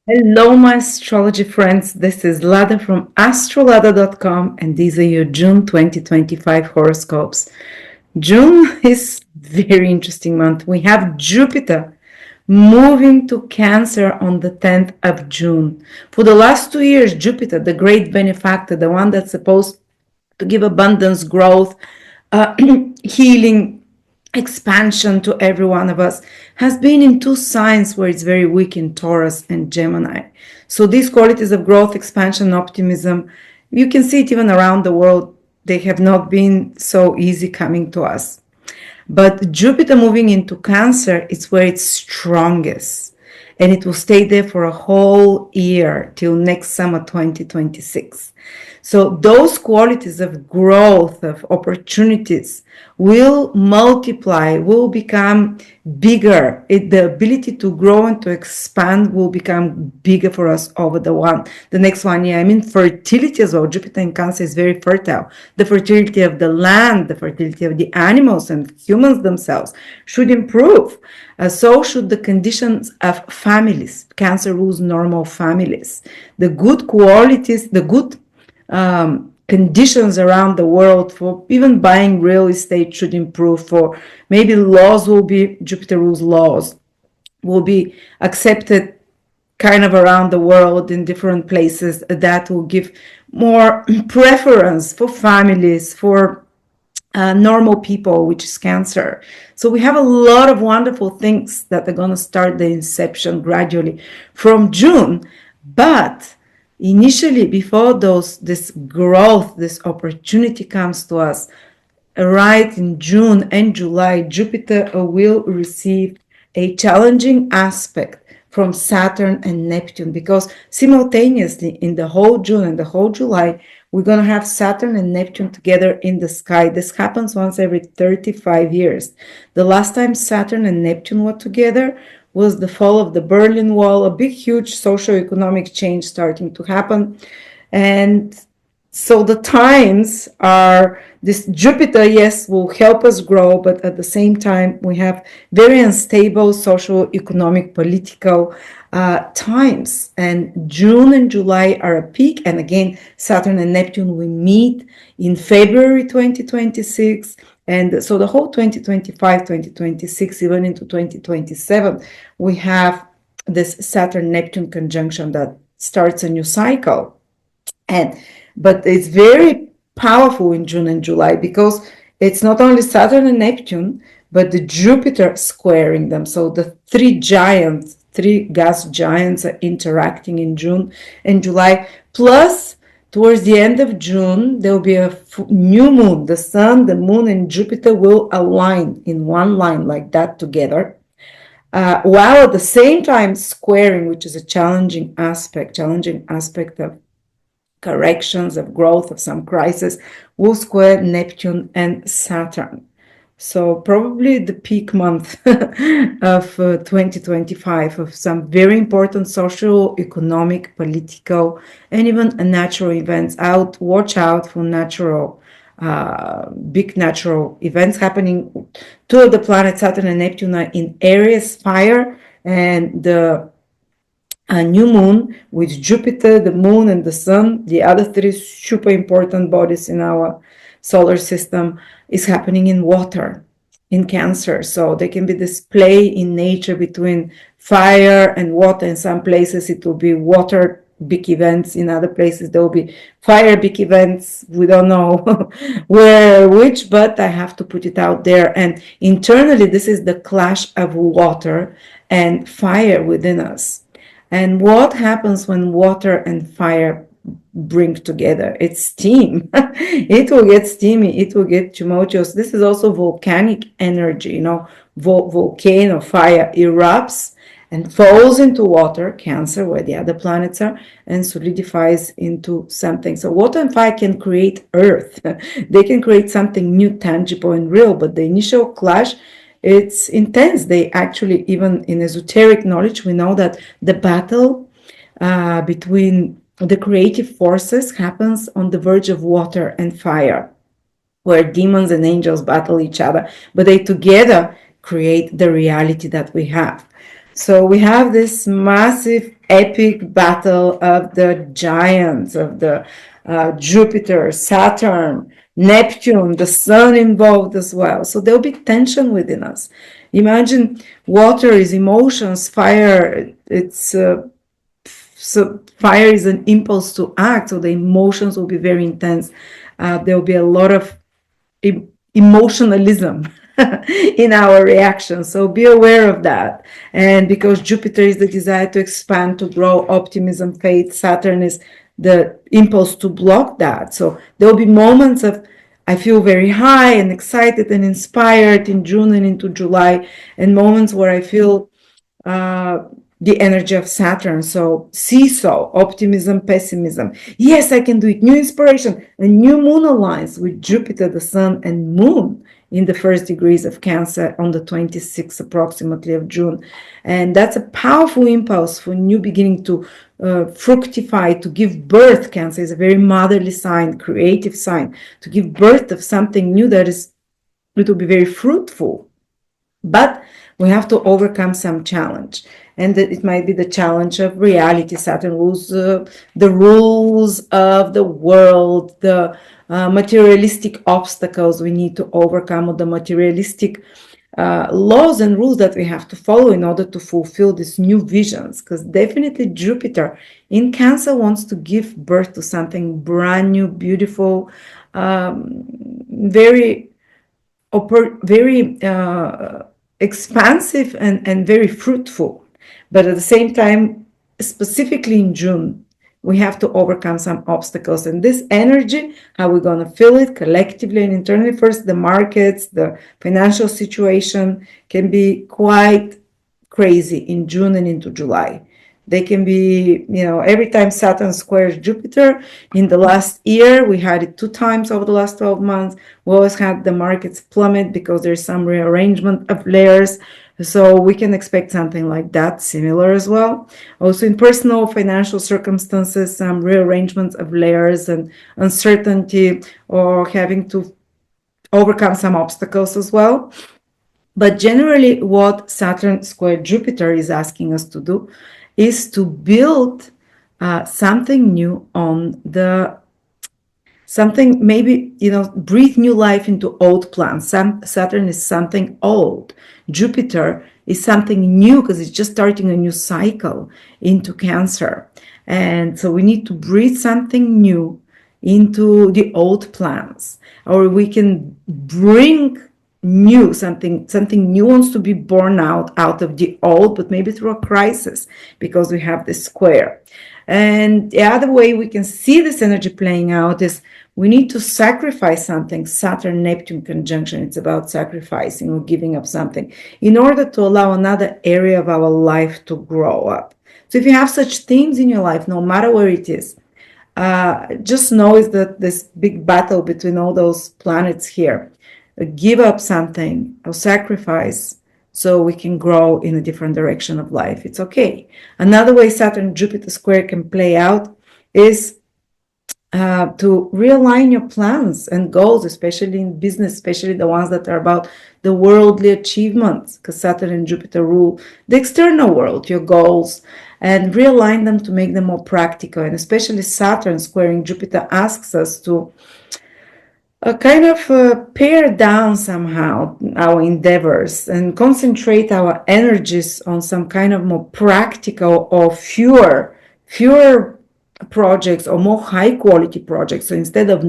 Hello, my astrology friends. This is Lada from AstroladaOfficial, and these are your June 2025 horoscopes. June is very interesting month. We have Jupiter moving to Cancer on the 10th of June. For the last 2 years, Jupiter, the great benefactor, the one that's supposed to give abundance, growth, healing, expansion to every one of us, has been in two signs where it's very weak, in Taurus and Gemini. So these qualities of growth, expansion, optimism, you can see it even around the world. They have not been so easy coming to us. But Jupiter moving into Cancer is where it's strongest. And it will stay there for a whole year till next summer 2026. So those qualities of growth, of opportunities, will multiply, will become bigger. The ability to grow and to expand will become bigger for us over the next 1 year. I mean, fertility as well. Jupiter in Cancer is very fertile. The fertility of the land, the fertility of the animals and humans themselves should improve. So should the conditions of families. Cancer rules normal families. The good qualities, the good conditions around the world for even buying real estate should improve. For maybe laws will be, Jupiter rules laws, will be accepted kind of around the world in different places. That will give more preference for families, for normal people, which is Cancer. So we have a lot of wonderful things that are going to start the inception gradually from June. But initially, before this growth, this opportunity comes to us, right in June and July, Jupiter will receive a challenging aspect from Saturn and Neptune, because simultaneously in the whole June and the whole July, we're going to have Saturn and Neptune together in the sky. This happens once every 35 years. The last time Saturn and Neptune were together was the fall of the Berlin Wall, a big, huge socio-economic change starting to happen. And so the times are, this Jupiter, yes, will help us grow, but at the same time, we have very unstable social, economic, political times. And June and July are a peak. And again, Saturn and Neptune will meet in February 2026. And so the whole 2025, 2026, even into 2027, we have this Saturn-Neptune conjunction that starts a new cycle. But it's very powerful in June and July, because it's not only Saturn and Neptune, but the Jupiter squaring them. So the three gas giants are interacting in June and July. Plus, towards the end of June, there will be a new moon. The sun, the moon, and Jupiter will align in one line like that together. While at the same time squaring, which is a challenging aspect of corrections, of growth, of some crisis, will square Neptune and Saturn. So probably the peak month of 2025, of some very important social, economic, political, and even natural events. Watch out for big natural events happening. Two of the planets, Saturn and Neptune, are in Aries fire, and the a new moon with Jupiter, the moon, and the sun, the other three super important bodies in our solar system, is happening in water, in Cancer. So there can be this play in nature between fire and water. In some places it will be water big events, in other places there will be fire big events. We don't know which, but I have to put it out there. And internally, this is the clash of water and fire within us. And what happens when water and fire bring together? It's steam. It will get steamy. It will get tumultuous. This is also volcanic energy. Volcano fire erupts and falls into water, Cancer, where the other planets are, and solidifies into something. So water and fire can create earth. They can create something new, tangible, and real. But the initial clash, it's intense. They actually, even in esoteric knowledge, we know that the battle between the creative forces happens on the verge of water and fire, where demons and angels battle each other, but they together create the reality that we have. So we have this massive epic battle of the giants, of the Jupiter, Saturn, Neptune, the sun involved as well. So there'll be tension within us. Imagine water is emotions, fire, it's so fire is an impulse to act, so the emotions will be very intense. There will be a lot of emotionalism in our reactions. So be aware of that. And because Jupiter is the desire to expand, to grow, optimism, faith, Saturn is the impulse to block that. So there will be moments of I feel very high and excited and inspired in June and into July, and moments where I feel the energy of Saturn. So seesaw, optimism, pessimism. Yes, I can do it. New inspiration. A new moon aligns with Jupiter, the sun, and moon in the first degrees of Cancer on the 26th approximately of June. And that's a powerful impulse for new beginning to fructify, to give birth. Cancer is a very motherly sign, creative sign, to give birth of something new that is, it will be very fruitful. But we have to overcome some challenge, and it might be the challenge of reality. Saturn rules the rules of the world, the materialistic obstacles we need to overcome, or the materialistic laws and rules that we have to follow in order to fulfill these new visions. Because definitely Jupiter in Cancer wants to give birth to something brand new, beautiful, very expansive and very fruitful. But at the same time, specifically in June, we have to overcome some obstacles. And this energy, how we're going to feel it collectively and internally. First, the markets, the financial situation can be quite crazy in June and into July. They can be, every time Saturn squares Jupiter, in the last year, we had it 2 times over the last 12 months. We always had the markets plummet because there's some rearrangement of layers. So we can expect something like that, similar as well. Also in personal financial circumstances, some rearrangements of layers and uncertainty, or having to overcome some obstacles as well. But generally, what Saturn square Jupiter is asking us to do is to build something new on the something, maybe, breathe new life into old plans. Saturn is something old. Jupiter is something new because it's just starting a new cycle into Cancer. And so we need to breathe something new into the old plans, or we can bring new something new wants to be born out of the old, but maybe through a crisis, because we have this square. And the other way we can see this energy playing out is we need to sacrifice something. Saturn Neptune conjunction, it's about sacrificing or giving up something in order to allow another area of our life to grow up. So if you have such themes in your life, no matter where it is, just know is that this big battle between all those planets here. Give up something or sacrifice so we can grow in a different direction of life. It's okay. Another way Saturn Jupiter square can play out is to realign your plans and goals, especially in business, especially the ones that are about the worldly achievements, because Saturn and Jupiter rule the external world, your goals, and realign them to make them more practical. And especially Saturn squaring Jupiter asks us to kind of pare down somehow our endeavors and concentrate our energies on some kind of more practical or fewer projects, or more high quality projects. So instead of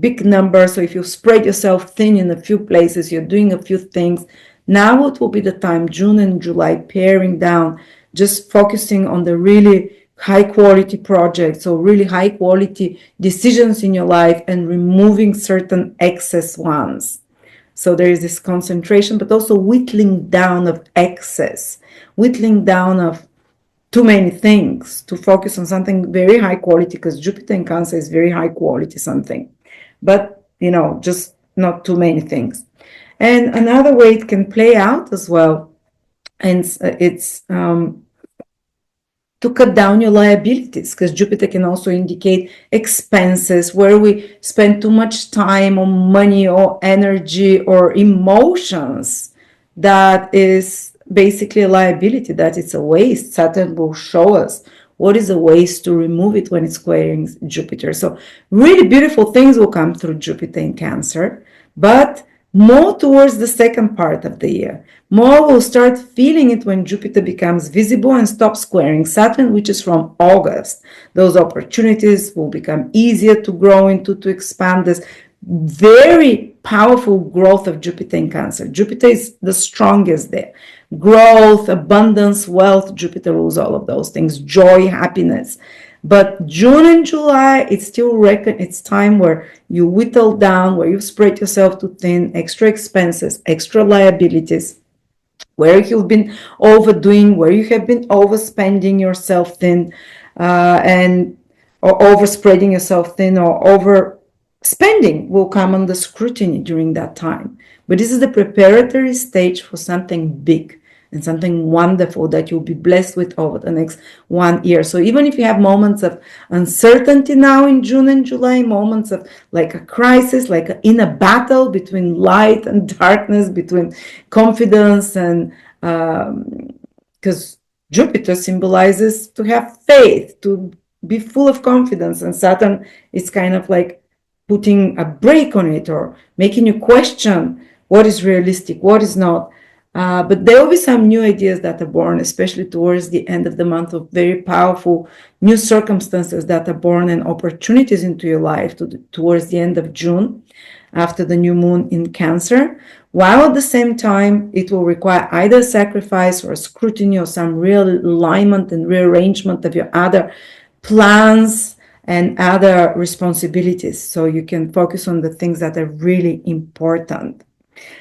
big number, so if you spread yourself thin in a few places, you're doing a few things. Now it will be the time, June and July, paring down, just focusing on the really high quality projects or really high quality decisions in your life, and removing certain excess ones. So there is this concentration, but also whittling down of excess, whittling down of too many things, to focus on something very high quality, because Jupiter in Cancer is very high quality something, but just not too many things. And another way it can play out as well, and it's to cut down your liabilities, because Jupiter can also indicate expenses where we spend too much time or money or energy or emotions that is basically a liability, that it's a waste. Saturn will show us what is a waste to remove it when it's squaring Jupiter. So really beautiful things will come through Jupiter in Cancer, but more towards the second part of the year. More will start feeling it when Jupiter becomes visible and stops squaring Saturn, which is from August. Those opportunities will become easier to grow into, to expand. This very powerful growth of Jupiter in Cancer. Jupiter is the strongest there. Growth, abundance, wealth. Jupiter rules all of those things. Joy, happiness. But June and July, it's still it's time where you whittle down, where you spread yourself too thin, extra expenses, extra liabilities, where you've been overdoing, where you have been overspending yourself thin, or overspreading yourself thin, or overspending will come under scrutiny during that time. But this is the preparatory stage for something big and something wonderful that you'll be blessed with over the next 1 year. So even if you have moments of uncertainty now in June and July, moments of like a crisis, like in a battle between light and darkness, between confidence and because Jupiter symbolizes to have faith, to be full of confidence, and Saturn is kind of like putting a brake on it or making you question what is realistic, what is not. But there will be some new ideas that are born, especially towards the end of the month, of very powerful new circumstances that are born and opportunities into your life towards the end of June, after the new moon in Cancer, while at the same time it will require either sacrifice or scrutiny or some real alignment and rearrangement of your other plans and other responsibilities, so you can focus on the things that are really important.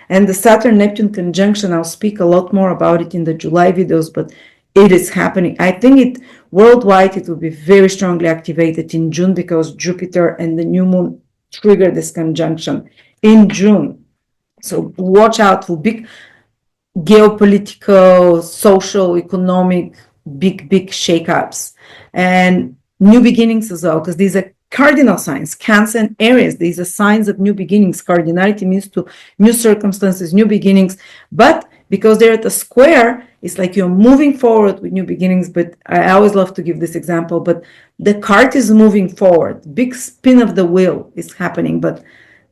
And the Saturn-Neptune conjunction, I'll speak a lot more about it in the July videos, but it is happening. I think worldwide, it will be very strongly activated in June, because Jupiter and the new moon trigger this conjunction in June. So watch out for big geopolitical, social, economic, big shakeups and new beginnings as well, because these are cardinal signs. Cancer and Aries, these are signs of new beginnings. Cardinality means to new circumstances, new beginnings. But because they're at a square, it's like you're moving forward with new beginnings. But I always love to give this example, but the cart is moving forward. Big spin of the wheel is happening, but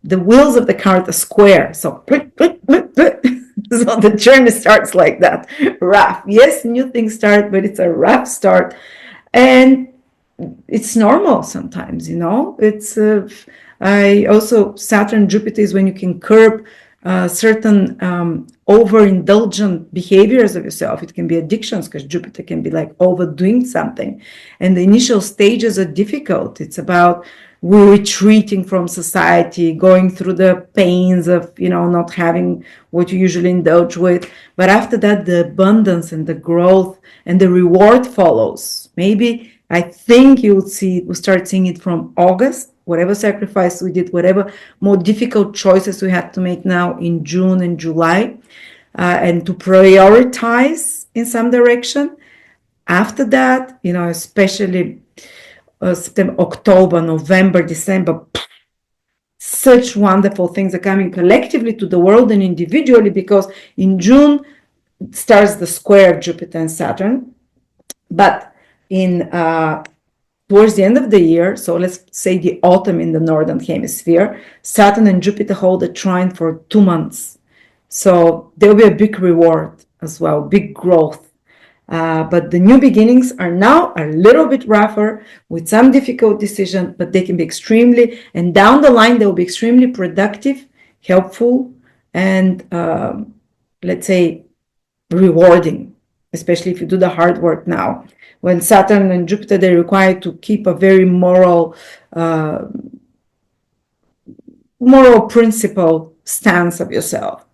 the wheels of the cart are square. So, so the journey starts like that. Rough. Yes, new things start, but it's a rough start. And it's normal sometimes, it's I also, Saturn Jupiter is when you can curb certain overindulgent behaviors of yourself. It can be addictions, because Jupiter can be like overdoing something, and the initial stages are difficult. It's about retreating from society, going through the pains of not having what you usually indulge with. But after that, the abundance and the growth and the reward follows. Maybe I think we'll start seeing it from August. Whatever sacrifice we did, whatever more difficult choices we have to make now in June and July, and to prioritize in some direction. After that, especially September, October, November, December, such wonderful things are coming collectively to the world and individually, because in June starts the square of Jupiter and Saturn. But in towards the end of the year, so let's say the autumn in the northern hemisphere, Saturn and Jupiter hold a trine for 2 months. So there will be a big reward as well, big growth. But the new beginnings are now a little bit rougher, with some difficult decision, but they can be extremely, and down the line, they will be extremely productive, helpful, and let's say rewarding, especially if you do the hard work now. When Saturn and Jupiter, they require to keep a very moral principle stance of yourself.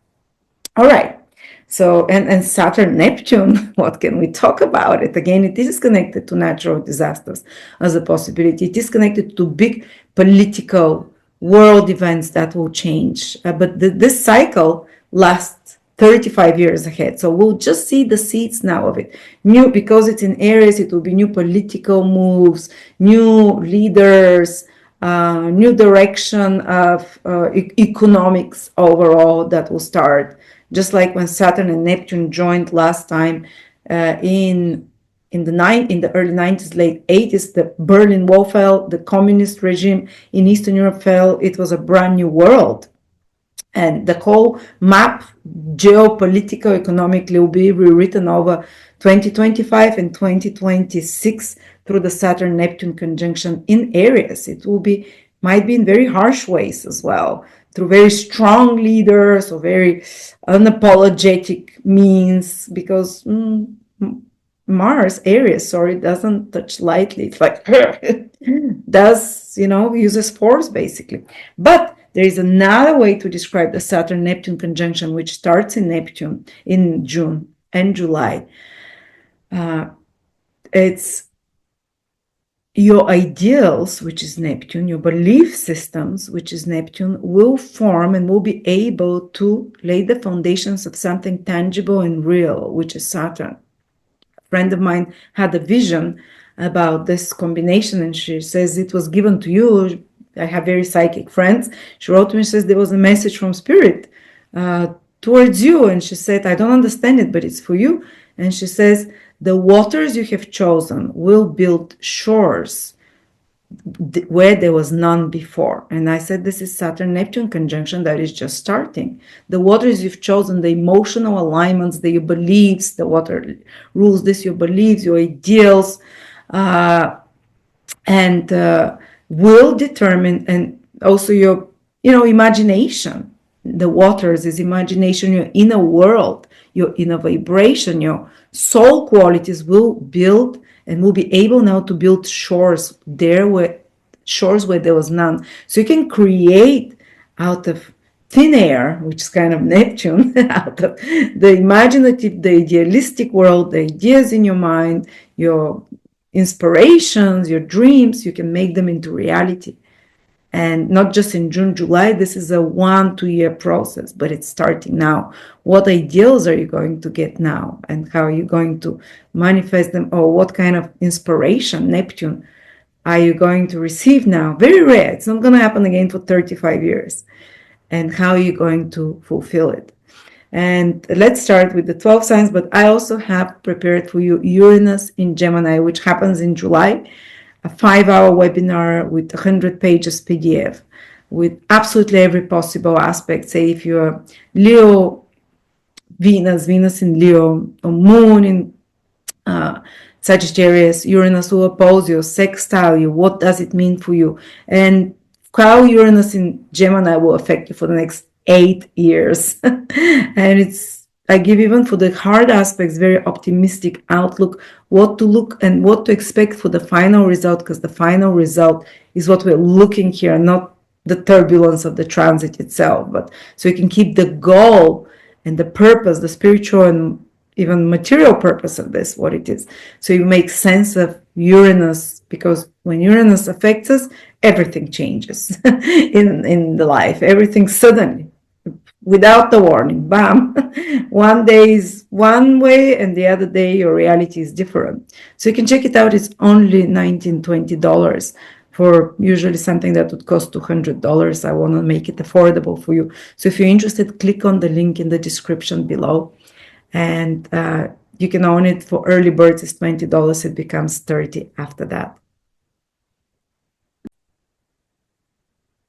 All right. So, and Saturn, Neptune, what can we talk about it? Again, it is connected to natural disasters as a possibility. It is connected to big political world events that will change. But this cycle lasts 35 years ahead. So we'll just see the seeds now of it. Because it's in Aries, it will be new political moves, new leaders, new direction of economics overall that will start just like when Saturn and Neptune joined last time in the early 90s, late 80s. The Berlin Wall fell, the communist regime in Eastern Europe fell. It was a brand new world, and the whole map, geopolitical, economically, will be rewritten over 2025 and 2026 through the Saturn Neptune conjunction in Aries. It might be in very harsh ways as well, through very strong leaders or very unapologetic means, because Mars, Aries, doesn't touch lightly. It's like does, uses force basically. But there is another way to describe the Saturn-Neptune conjunction, which starts in Neptune in June and July. It's your ideals, which is Neptune, your belief systems, which is Neptune, will form and will be able to lay the foundations of something tangible and real, which is Saturn. A friend of mine had a vision about this combination, and she says it was given to you. I have very psychic friends. She wrote to me and says there was a message from Spirit towards you. And she said, I don't understand it, but it's for you. And she says, the waters you have chosen will build shores where there was none before. And I said, this is Saturn-Neptune conjunction that is just starting. The waters you've chosen, the emotional alignments, your beliefs, the water rules this, your beliefs, your ideals, and will determine, and also your, imagination. The waters is imagination, your inner world, your inner vibration, your soul qualities will build and will be able now to build shores where there was none. So you can create out of thin air, which is kind of Neptune, out of the imaginative, the idealistic world, the ideas in your mind, your inspirations, your dreams, you can make them into reality. And not just in June, July, this is a 1-2 year process, but it's starting now. What ideals are you going to get now? And how are you going to manifest them? Or what kind of inspiration, Neptune, are you going to receive now? Very rare. It's not going to happen again for 35 years. And how are you going to fulfill it? And let's start with the 12 signs, but I also have prepared for you Uranus in Gemini, which happens in July. A 5-hour webinar with 100 pages PDF with absolutely every possible aspect. Say if you're Leo, Venus in Leo, or Moon in Sagittarius, Uranus will oppose you, sextile you. What does it mean for you? And how Uranus in Gemini will affect you for the next 8 years. And I give, even for the hard aspects, very optimistic outlook, what to look and what to expect for the final result, because the final result is what we're looking here, not the turbulence of the transit itself. But so you can keep the goal and the purpose, the spiritual and even material purpose of this, what it is. So you make sense of Uranus, because when Uranus affects us, everything changes in the life, everything suddenly. Without the warning, bam. One day is one way and the other day your reality is different. So you can check it out. It's only $19, $20 for usually something that would cost $200. I want to make it affordable for you. So if you're interested, click on the link in the description below, and you can own it. For early birds, it's $20. It becomes $30 after that.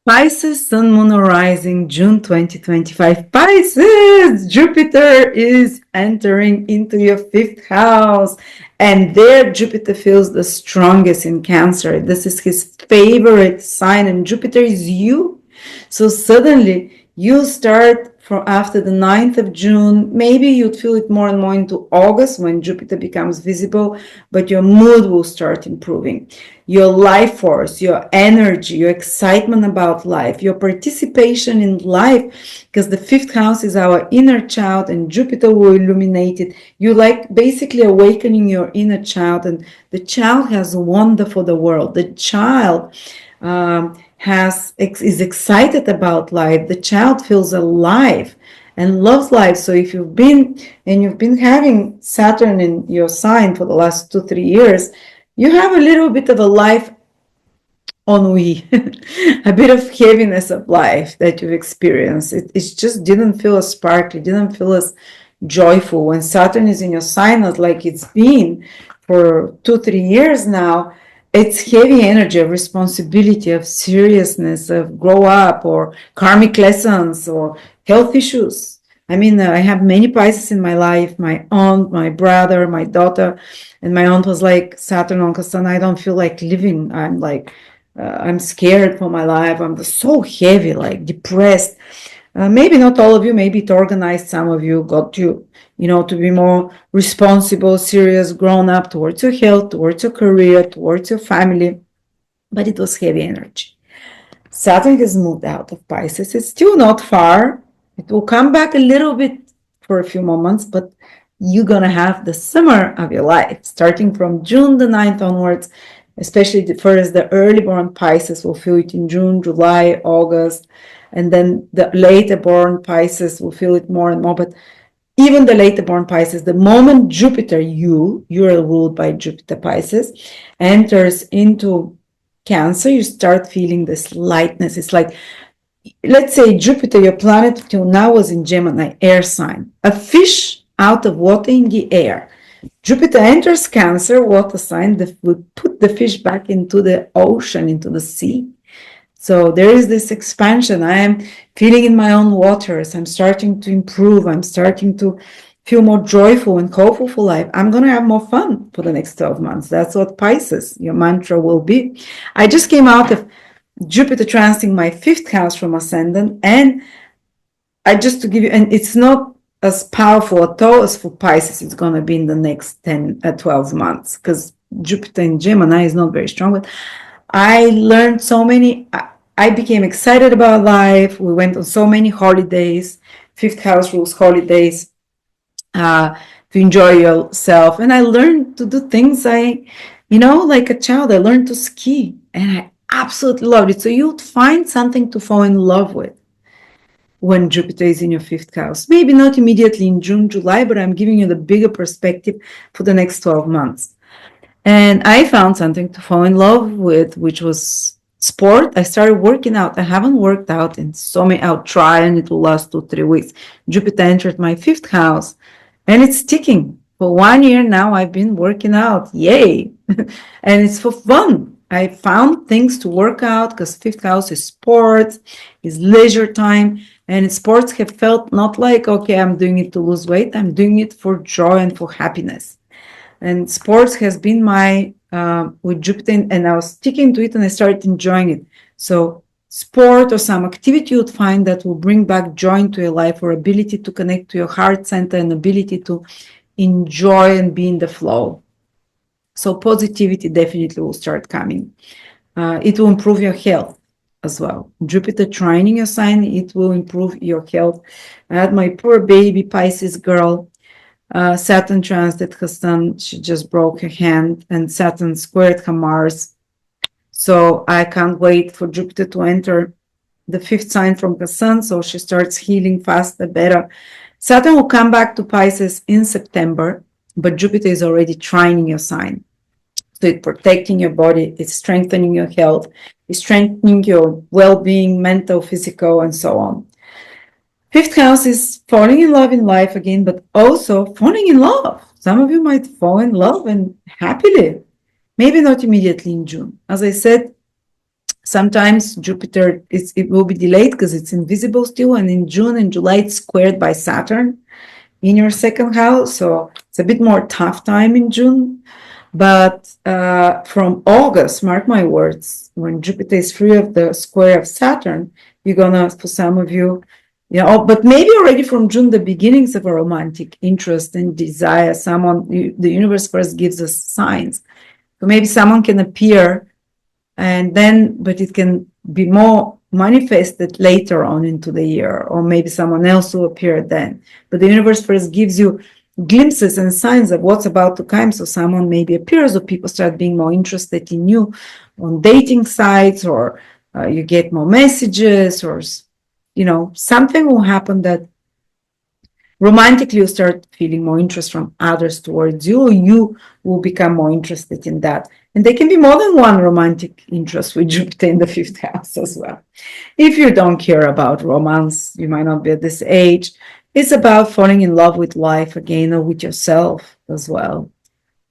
Pisces, Sun, Moon, or Rising, June 2025. Pisces, Jupiter is entering into your 5th house, and there Jupiter feels the strongest in Cancer. This is his favorite sign, and Jupiter is you. So suddenly you start from after the 9th of June. Maybe you'd feel it more and more into August when Jupiter becomes visible, but your mood will start improving. Your life force, your energy, your excitement about life, your participation in life, because the 5th house is our inner child and Jupiter will illuminate it. You like basically awakening your inner child, and the child has a wonder for the world. The child is excited about life. The child feels alive and loves life. So if you've been having Saturn in your sign for the last 2-3 years, you have a little bit of a life ennui, a bit of heaviness of life that you've experienced. It just didn't feel as sparkly, didn't feel as joyful. When Saturn is in your sign, like it's been for 2-3 years now, it's heavy energy of responsibility, of seriousness, of grow up or karmic lessons or health issues. I mean, I have many Pisces in my life, my aunt, my brother, my daughter, and my aunt was like, Saturn on Sun, I don't feel like living. I'm like, I'm scared for my life. I'm so heavy, like depressed. Maybe not all of you, maybe it organized. Some of you got to be more responsible, serious, grown up towards your health, towards your career, towards your family. But it was heavy energy. Saturn has moved out of Pisces. It's still not far. It will come back a little bit for a few moments, but you're going to have the summer of your life, starting from June the 9th onwards, especially the early born Pisces will feel it in June, July, August, and then the later born Pisces will feel it more and more. But even the later born Pisces, the moment Jupiter, you're ruled by Jupiter Pisces, enters into Cancer, you start feeling this lightness. It's like, let's say Jupiter, your planet till now was in Gemini, air sign, a fish out of water in the air. Jupiter enters Cancer, water sign, would put the fish back into the ocean, into the sea. So there is this expansion. I am feeling in my own waters. I'm starting to improve. I'm starting to feel more joyful and hopeful for life. I'm going to have more fun for the next 12 months. That's what Pisces, your mantra will be. I just came out of Jupiter transiting my 5th house from Ascendant, and to give you, and it's not as powerful at all as for Pisces. It's going to be in the next 12 months because Jupiter in Gemini is not very strong. But I learned so many. I became excited about life. We went on so many holidays, 5th house rules holidays, to enjoy yourself. And I learned to do things like a child, I learned to ski and I absolutely loved it. So you'd find something to fall in love with when Jupiter is in your 5th house. Maybe not immediately in June, July, but I'm giving you the bigger perspective for the next 12 months. And I found something to fall in love with, which was sport. I started working out. I haven't worked out in so many, I'll try and it will last 2-3 weeks. Jupiter entered my 5th house and it's ticking. For 1 year now, I've been working out. Yay. And it's for fun. I found things to work out because 5th house is sports, is leisure time. And sports have felt not like, okay, I'm doing it to lose weight. I'm doing it for joy and for happiness. And sports has been my, with Jupiter, and I was sticking to it and I started enjoying it. So sport or some activity you'd find that will bring back joy into your life, or ability to connect to your heart center and ability to enjoy and be in the flow. So positivity definitely will start coming. It will improve your health as well. Jupiter trining your sign, it will improve your health. I had my poor baby Pisces girl, Saturn transit her sun. She just broke her hand, and Saturn squared her Mars. So I can't wait for Jupiter to enter the 5th sign from her sun, so she starts healing faster, better. Saturn will come back to Pisces in September, but Jupiter is already trining your sign. So it's protecting your body, it's strengthening your health, it's strengthening your well-being, mental, physical, and so on. 5th house is falling in love in life again, but also falling in love. Some of you might fall in love and happily, maybe not immediately in June. As I said, sometimes Jupiter, it will be delayed because it's invisible still, and in June and July it's squared by Saturn in your 2nd house, so it's a bit more tough time in June. But from August, mark my words, when Jupiter is free of the square of Saturn, you're gonna, for some of you, but maybe already from June, the beginnings of a romantic interest and desire. The universe first gives us signs. So maybe someone can appear but it can be more manifested later on into the year, or maybe someone else will appear then. But the universe first gives you glimpses and signs of what's about to come. So someone maybe appears, or people start being more interested in you on dating sites, or you get more messages, or something will happen that Romantically, you start feeling more interest from others towards you, or you will become more interested in that. And there can be more than one romantic interest with Jupiter in the fifth house as well. If you don't care about romance, you might not be at this age. It's about falling in love with life again, or with yourself as well.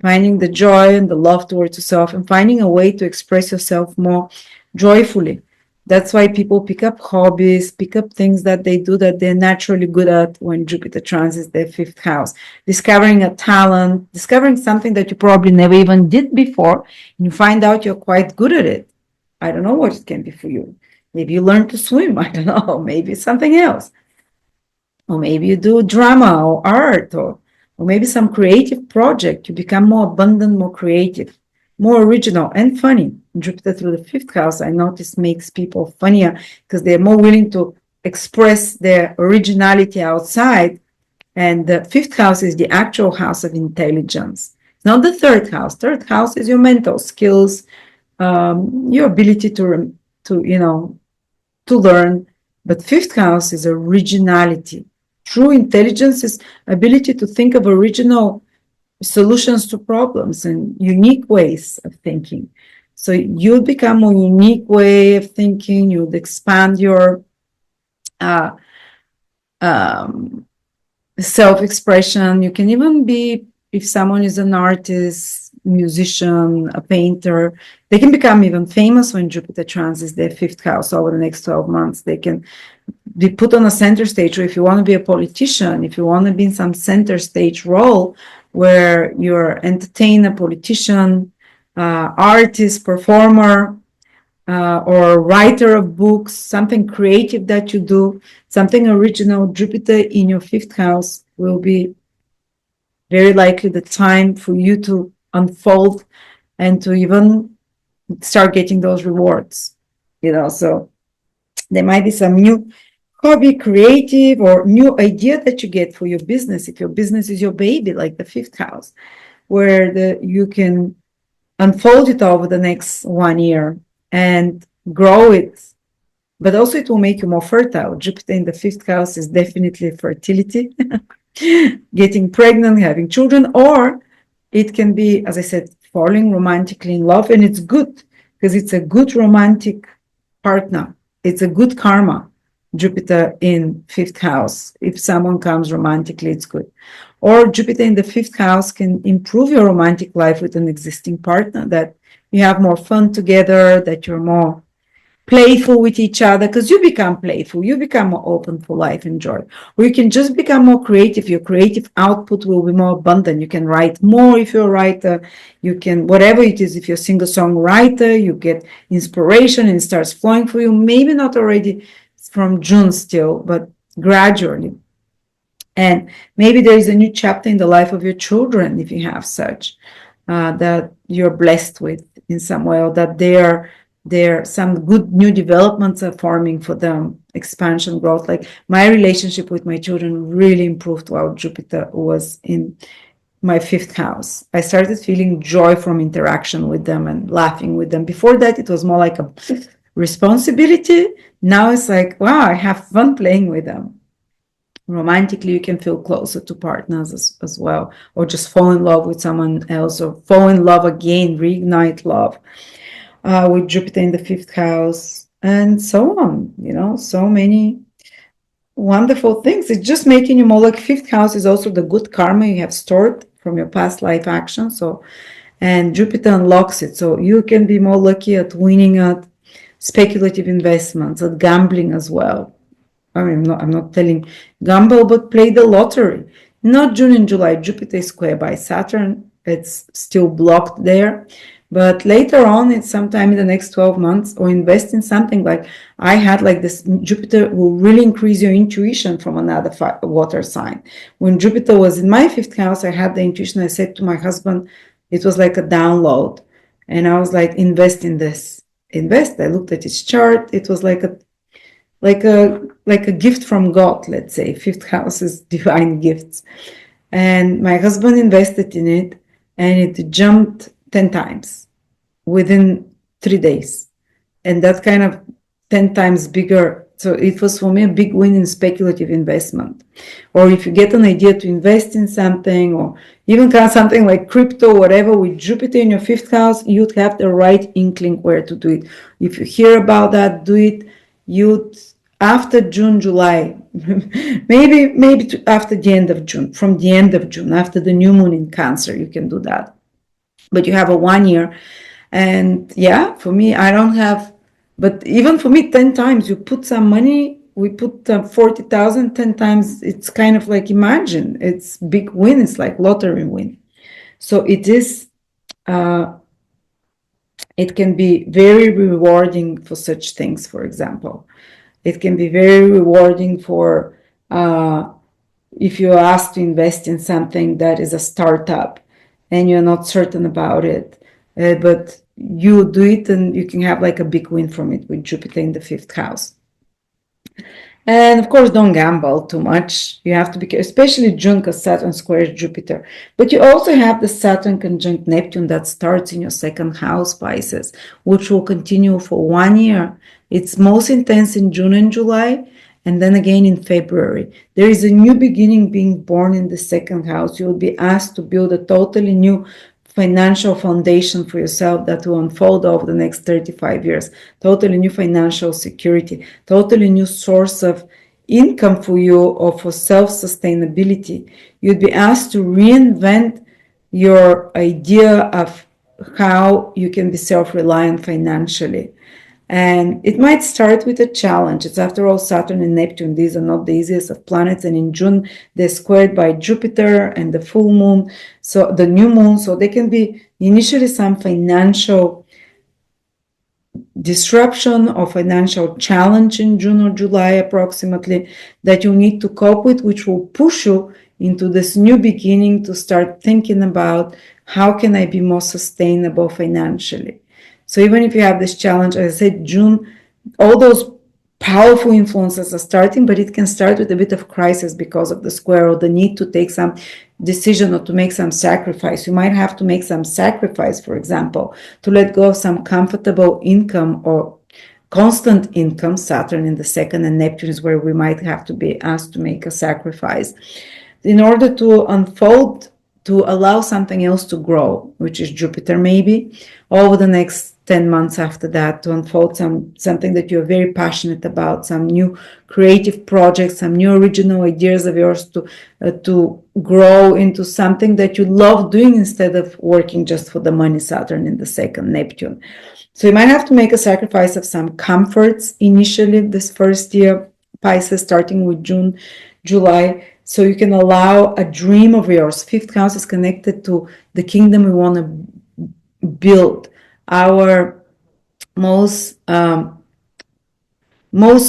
Finding the joy and the love towards yourself, and finding a way to express yourself more joyfully. That's why people pick up hobbies, pick up things that they do that they're naturally good at when Jupiter transits their fifth house. Discovering a talent, discovering something that you probably never even did before, and you find out you're quite good at it. I don't know what it can be for you. Maybe you learn to swim. I don't know. Maybe it's something else. Or maybe you do drama or art, or maybe some creative project. You become more abundant, more creative, more original and funny. Jupiter through the fifth house, I notice, makes people funnier because they're more willing to express their originality outside. And the fifth house is the actual house of intelligence. It's not the third house. Third house is your mental skills, your ability to learn. But fifth house is originality. True intelligence is ability to think of original solutions to problems and unique ways of thinking. So you'll become a unique way of thinking. You'll expand your self-expression. You can even be, if someone is an artist, musician, a painter, they can become even famous when Jupiter transits their fifth house over the next 12 months. They can be put on a center stage, or if you want to be a politician, if you want to be in some center stage role where you're entertainer, politician, artist, performer, or writer of books, something creative that you do, something original, Jupiter in your fifth house will be very likely the time for you to unfold and to even start getting those rewards. So there might be some new hobby, creative, or new idea that you get for your business. If your business is your baby, like the fifth house, where you can unfold it over the next 1 year and grow it. But also it will make you more fertile. Jupiter in the fifth house is definitely fertility, getting pregnant, having children, or it can be, as I said, falling romantically in love. And it's good because it's a good romantic partner. It's a good karma, Jupiter in fifth house. If someone comes romantically, it's good. Or Jupiter in the fifth house can improve your romantic life with an existing partner, that you have more fun together, that you're more playful with each other, because you become playful, you become more open for life and joy. Or you can just become more creative. Your creative output will be more abundant. You can write more if you're a writer. You can, whatever it is, if you're a singer-songwriter, you get inspiration and it starts flowing for you. Maybe not already from June still, but gradually. And maybe there is a new chapter in the life of your children, if you have such, that you're blessed with in some way, or that there some good new developments are forming for them, expansion, growth. Like my relationship with my children really improved while Jupiter was in my fifth house. I started feeling joy from interaction with them and laughing with them. Before that, it was more like a responsibility. Now it's like, wow, I have fun playing with them. Romantically, you can feel closer to partners as well, or just fall in love with someone else, or fall in love again, reignite love with Jupiter in the fifth house, and so on. So many wonderful things. It's just making you more like fifth house is also the good karma you have stored from your past life actions. And Jupiter unlocks it, so you can be more lucky at winning at speculative investments, at gambling as well. I'm not telling gamble, but play the lottery. Not June and July. Jupiter is square by Saturn. It's still blocked there. But later on, it's sometime in the next 12 months, or invest in something like I had like this. Jupiter will really increase your intuition from another water sign. When Jupiter was in my fifth house, I had the intuition. I said to my husband, it was like a download. And I was like, invest in this. Invest. I looked at his chart. It was like a gift from God, let's say. Fifth house is divine gifts. And my husband invested in it, and it jumped 10 times within 3 days. And that kind of 10 times bigger So it was for me a big win in speculative investment. Or if you get an idea to invest in something, or even kind of something like crypto, whatever, with Jupiter in your fifth house, you'd have the right inkling where to do it. If you hear about that, do it. You'd after June, July, maybe after the end of June, from the end of June, after the new moon in Cancer, you can do that. But you have a 1 year. And yeah, for me, I don't have, but even for me, 10 times you put some money, we put 40,000, 10 times, it's kind of like, imagine, it's big win, it's like lottery win. So it is, it can be very rewarding for such things, for example. It can be very rewarding for, if you're asked to invest in something that is a startup and you're not certain about it, but you do it and you can have like a big win from it with Jupiter in the fifth house. And of course, don't gamble too much. You have to be careful, especially June, because Saturn squares Jupiter. But you also have the Saturn conjunct Neptune that starts in your second house, Pisces, which will continue for 1 year. It's most intense in June and July, and then again in February. There is a new beginning being born in the second house. You will be asked to build a totally new financial foundation for yourself that will unfold over the next 35 years. Totally new financial security, totally new source of income for you or for self-sustainability. You'd be asked to reinvent your idea of how you can be self-reliant financially. And it might start with a challenge. It's after all Saturn and Neptune. These are not the easiest of planets. And in June, they're squared by Jupiter and the full moon, so the new moon. So there can be initially some financial disruption or financial challenge in June or July approximately that you need to cope with, which will push you into this new beginning to start thinking about how can I be more sustainable financially. So even if you have this challenge, as I said, June, all those powerful influences are starting, but it can start with a bit of crisis because of the square or the need to take some decision or to make some sacrifice. You might have to make some sacrifice, for example, to let go of some comfortable income or constant income. Saturn in the second and Neptune is where we might have to be asked to make a sacrifice in order to unfold, to allow something else to grow, which is Jupiter maybe, over the next 10 months after that, to unfold something that you're very passionate about, some new creative projects, some new original ideas of yours to grow into something that you love doing instead of working just for the money, Saturn in the second, Neptune. So you might have to make a sacrifice of some comforts initially this first year, Pisces, starting with June, July, so you can allow a dream of yours. Fifth house is connected to the kingdom we want to build, our most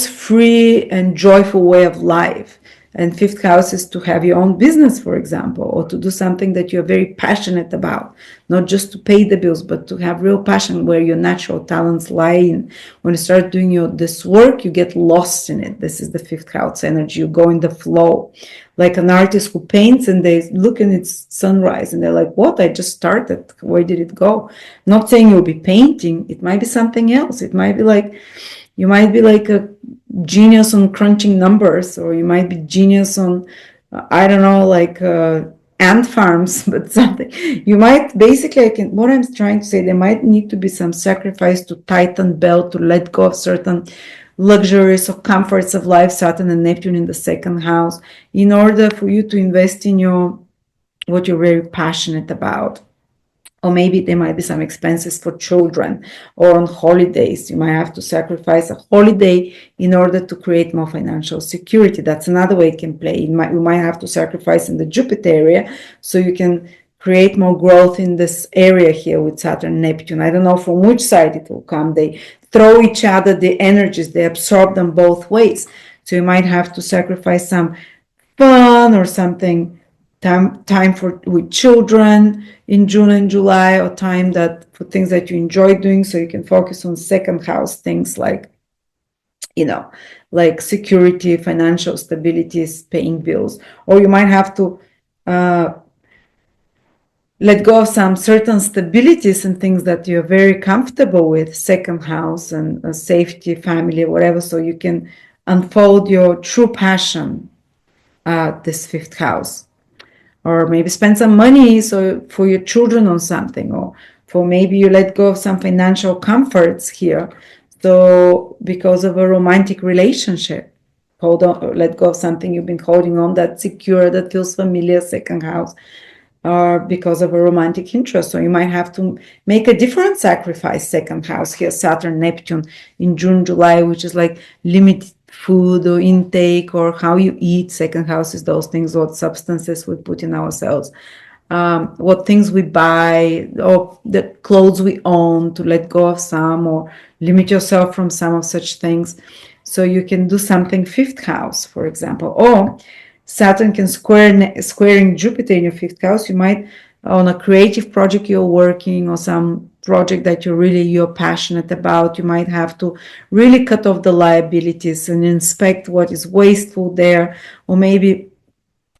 free and joyful way of life. And fifth house is to have your own business, for example, or to do something that you're very passionate about, not just to pay the bills, but to have real passion where your natural talents lie in. When you start doing this work, you get lost in it. This is the fifth house energy. You go in the flow, like an artist who paints and they look in its sunrise and they're like, what? I just started. Where did it go? Not saying you'll be painting. It might be something else. It might be like, you might be like a genius on crunching numbers, or you might be genius on, I don't know, like ant farms, but something. You might, basically, what I'm trying to say, there might need to be some sacrifice to tighten belt, to let go of certain luxuries or comforts of life, Saturn and Neptune in the second house, in order for you to invest in what you're very passionate about. Or maybe there might be some expenses for children, or on holidays. You might have to sacrifice a holiday in order to create more financial security. That's another way it can play. You might have to sacrifice in the Jupiter area so you can create more growth in this area here with Saturn and Neptune. I don't know from which side it will come. They throw each other the energies. They absorb them both ways. So you might have to sacrifice some fun or something, time with children in June and July, or time for things that you enjoy doing, so you can focus on second house things like, like security, financial stability, paying bills. Or you might have to let go of some certain stabilities and things that you're very comfortable with, second house and safety, family, whatever, so you can unfold your true passion at this fifth house. Or maybe spend some money for your children on something, or for maybe you let go of some financial comforts here. So because of a romantic relationship, let go of something you've been holding on that's secure, that feels familiar, second house, or because of a romantic interest. So you might have to make a different sacrifice, second house here, Saturn, Neptune in June, July, which is like limited food or intake or how you eat. Second house is those things, what substances we put in ourselves, what things we buy, or the clothes we own, to let go of some or limit yourself from some of such things. So you can do something fifth house, for example, or Saturn can squaring Jupiter in your fifth house. You might, on a creative project you're working, or some project that you're passionate about, you might have to really cut off the liabilities and inspect what is wasteful there, or maybe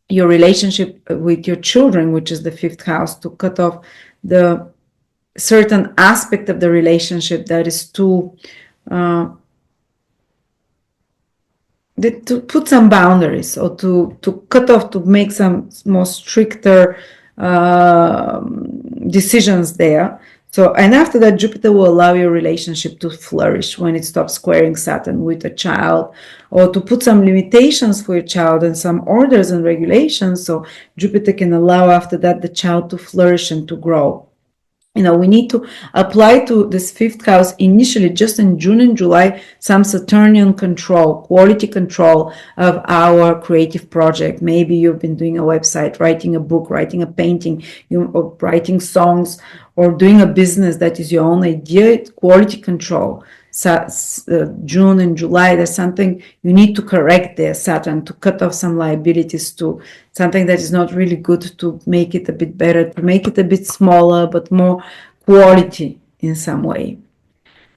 your relationship with your children, which is the fifth house, to cut off the certain aspect of the relationship that is too to put some boundaries, or to cut off, to make some more stricter decisions there. So, and after that, Jupiter will allow your relationship to flourish when it stops squaring Saturn with a child, or to put some limitations for your child and some orders and regulations. So Jupiter can allow after that the child to flourish and to grow. We need to apply to this fifth house initially, just in June and July, some Saturnian control, quality control of our creative project. Maybe you've been doing a website, writing a book, writing a painting, or writing songs, or doing a business that is your own idea. Quality control. June and July, there's something you need to correct there, Saturn, to cut off some liabilities, to something that is not really good, to make it a bit better, to make it a bit smaller, but more quality in some way.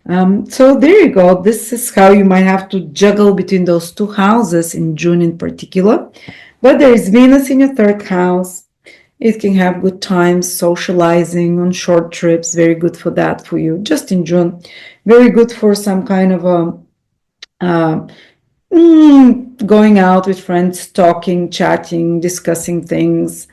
So there you go. This is how you might have to juggle between those two houses in June in particular. But there is Venus in your third house. It can have good times, socializing on short trips, very good for that for you, just in June. Very good for some kind of going out with friends, talking, chatting, discussing things,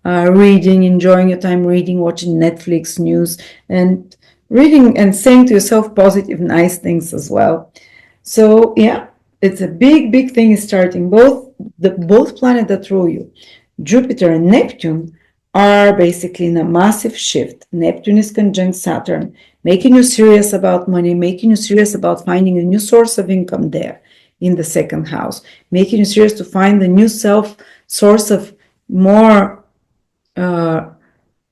reading, enjoying your time reading, watching Netflix, news, and reading and saying to yourself positive, nice things as well. So yeah, it's a big thing is starting. Both planets that rule you, Jupiter and Neptune, are basically in a massive shift. Neptune is conjunct Saturn, making you serious about money, making you serious about finding a new source of income there in the second house, making you serious to find a new source of more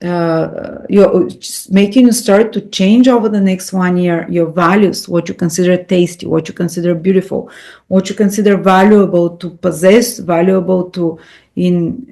you're making you start to change over the next 1 year your values, what you consider tasty, what you consider beautiful, what you consider valuable to possess, valuable to in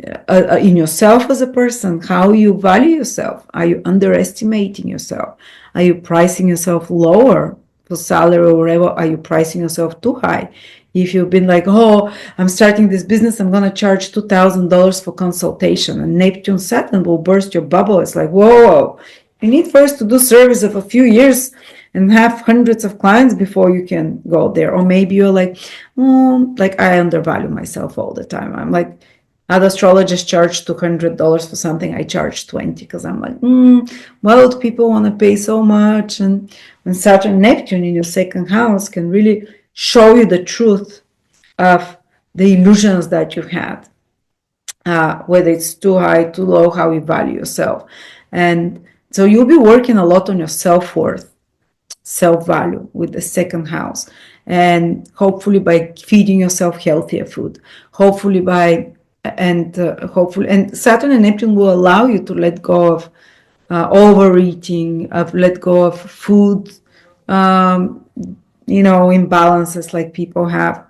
yourself as a person, how you value yourself. Are you underestimating yourself? Are you pricing yourself lower for salary or whatever? Are you pricing yourself too high? If you've been like, oh, I'm starting this business, I'm going to charge $2,000 for consultation, and Neptune Saturn will burst your bubble. It's like, whoa, you need first to do service of a few years and have hundreds of clients before you can go there. Or maybe you're like, like I undervalue myself all the time. I'm like, other astrologers charge $200 for something, I charge 20 because I'm like, well, people want to pay so much. And when Saturn Neptune in your second house can really show you the truth of the illusions that you've had, whether it's too high, too low, how you value yourself. And so you'll be working a lot on your self-worth, self-value with the second house. And hopefully by feeding yourself healthier food, hopefully and Saturn and Neptune will allow you to let go of overeating, let go of food, imbalances like people have.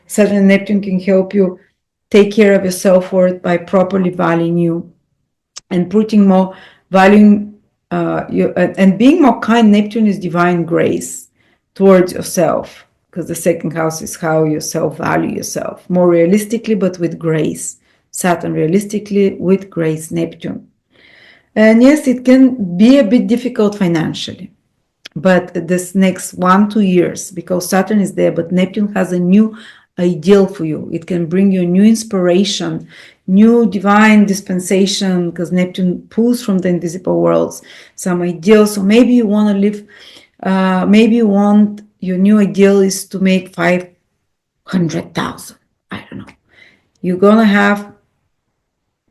Saturn and Neptune can help you take care of your self-worth by properly valuing you and putting more valuing you and being more kind. Neptune is divine grace towards yourself, because the second house is how you self-value yourself more realistically, but with grace. Saturn realistically with grace, Neptune. And yes, it can be a bit difficult financially, but this next 1-2 years, because Saturn is there, but Neptune has a new ideal for you. It can bring you new inspiration, new divine dispensation, because Neptune pulls from the invisible worlds some ideals. So maybe you want to live, maybe you want, your new ideal is to make 500,000. I don't know. You're gonna have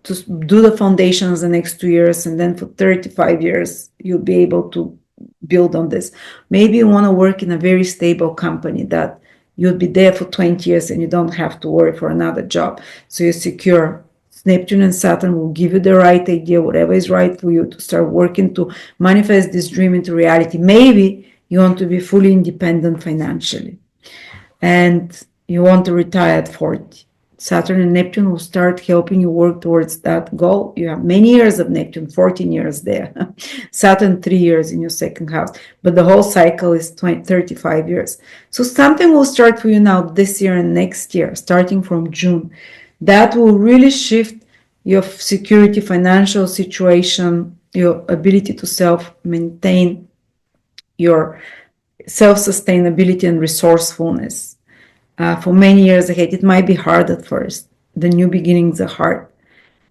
to do the foundations the next 2 years, and then for 35 years you'll be able to build on this. Maybe you want to work in a very stable company that you'll be there for 20 years and you don't have to worry for another job, so you're secure. Neptune and Saturn will give you the right idea, whatever is right for you, to start working to manifest this dream into reality. Maybe you want to be fully independent financially and you want to retire at 40. Saturn and Neptune will start helping you work towards that goal. You have many years of Neptune, 14 years there. Saturn, 3 years in your second house. But the whole cycle is 35 years. So something will start for you now this year and next year, starting from June. That will really shift your security, financial situation, your ability to self-maintain, your self-sustainability and resourcefulness. For many years ahead. It might be hard at first. The new beginnings are hard.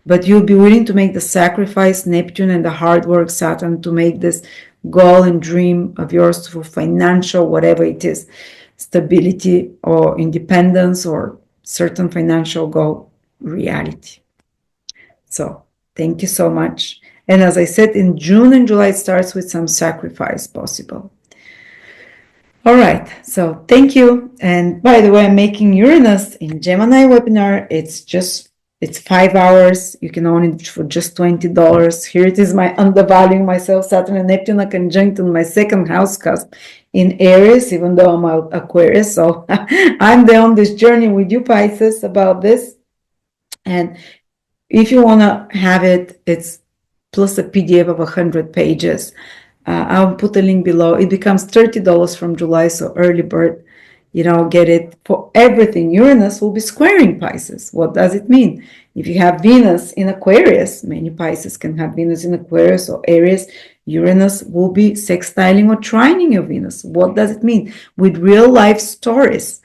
But you'll be willing to make the sacrifice, Neptune and the hard work, Saturn, to make this goal and dream of yours for financial, whatever it is, stability or independence or certain financial goal, reality. So thank you so much. And as I said, in June and July, it starts with some sacrifice possible. All right, so thank you. And by the way, I'm making Uranus in Gemini webinar. It's 5 hours. You can own it for just $20. Here it is, my undervaluing myself. Saturn and Neptune are conjunct in my second house cusp in Aries, even though I'm an Aquarius. So I'm there on this journey with you, Pisces, about this. And if you want to have it, it's plus a PDF of 100 pages. I'll put a link below. It becomes $30 from July, so early bird, get it for everything. Uranus will be squaring Pisces. What does it mean? If you have Venus in Aquarius, many Pisces can have Venus in Aquarius or Aries, Uranus will be sextiling or trining your Venus. What does it mean? With real life stories.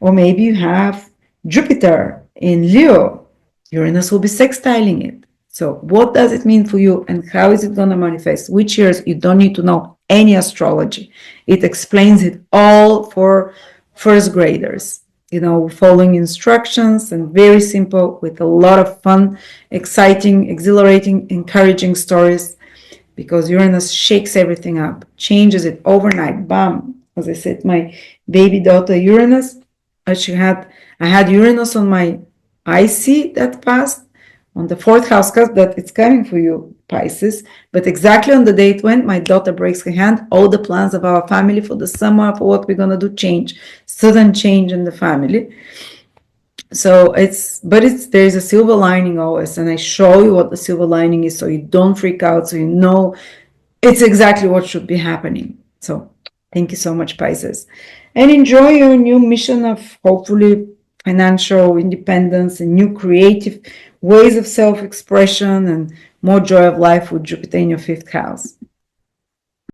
Or maybe you have Jupiter in Leo, Uranus will be sextiling it. So what does it mean for you and how is it going to manifest? Which years? You don't need to know any astrology. It explains it all for first graders, following instructions and very simple with a lot of fun, exciting, exhilarating, encouraging stories, because Uranus shakes everything up, changes it overnight. Bam. As I said, my baby daughter Uranus, I had Uranus on my IC that passed, on the 4th house, that it's coming for you, Pisces. But exactly on the day it went, my daughter breaks her hand. All the plans of our family for the summer, for what we're going to do, change. Sudden change in the family. So there's a silver lining always. And I show you what the silver lining is so you don't freak out, so you know it's exactly what should be happening. So thank you so much, Pisces. And enjoy your new mission of hopefully financial independence and new creative ways of self-expression and more joy of life with Jupiter in your 5th house.